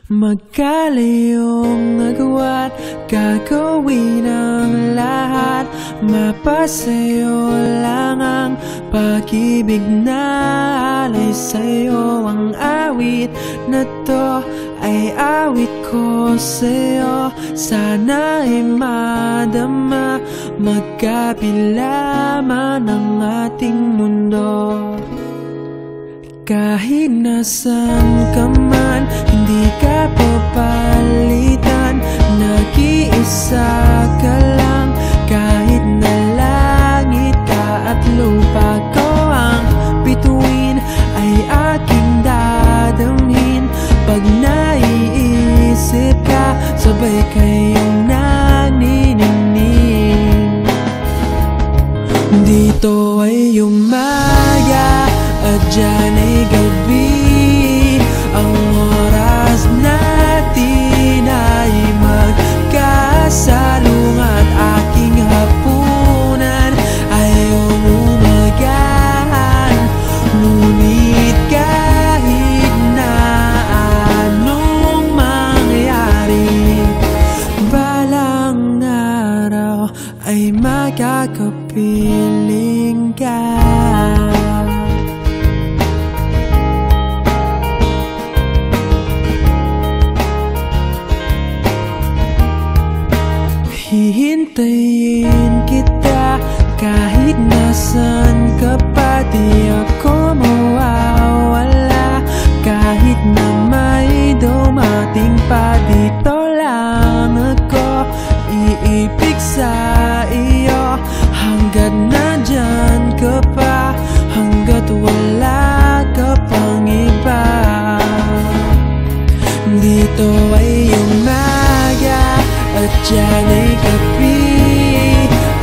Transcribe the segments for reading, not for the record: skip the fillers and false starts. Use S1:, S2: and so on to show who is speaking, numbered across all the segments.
S1: Magkalayong agwat, gagawin ang lahat. Mapasayo lang ang pag-ibig na alay sa'yo. Ang awit na to ay awit ko sa'yo. Sana ay madama, magkabila man ang ating mundo. Kahit nasan ka man, hindi ka papalitan. Nag-iisa ka lang, kahit na langit ka at lupa ko ang bituin, ay aking dadamhin. Pag naiisip ka, sabay kayong naniningning. Dito ay umaga at dyan ay gabi. Ang oras natin ay magkasalungat. Aking hapunan ayong umagahan. Ngunit kahit na anong mangyari, balang araw ay magkakapiling ka. Hihintayin kita kahit nasan ka pa. Di ako mawawala kahit na may dumating pa. Dito lang ako iibig sa iyo hanggat nandyan ka pa, hanggat wala ka pang iba. Dito ay umaga at dyan ay gabi.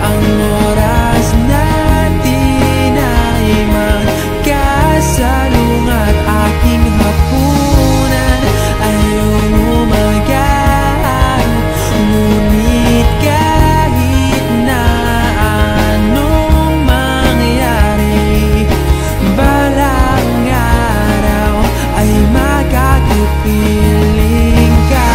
S1: Ang oras natin ay magkasalungat. Aking hapunan ayong umagahan. Ngunit kahit na anong mangyari, balang araw ay magkakapiling ka.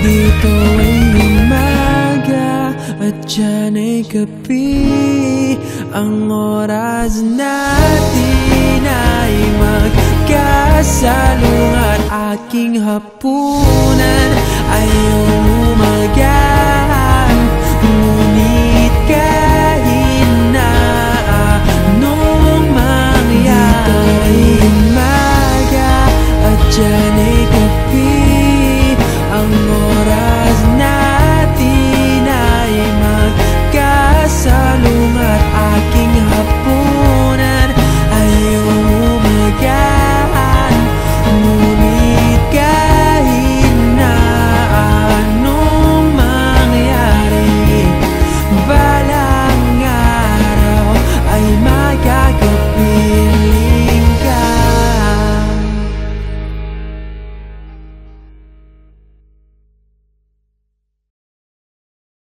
S1: Dito ay umaga at dyan ay gabi. Ang oras natin ay magkasalungat. Aking hapunan ay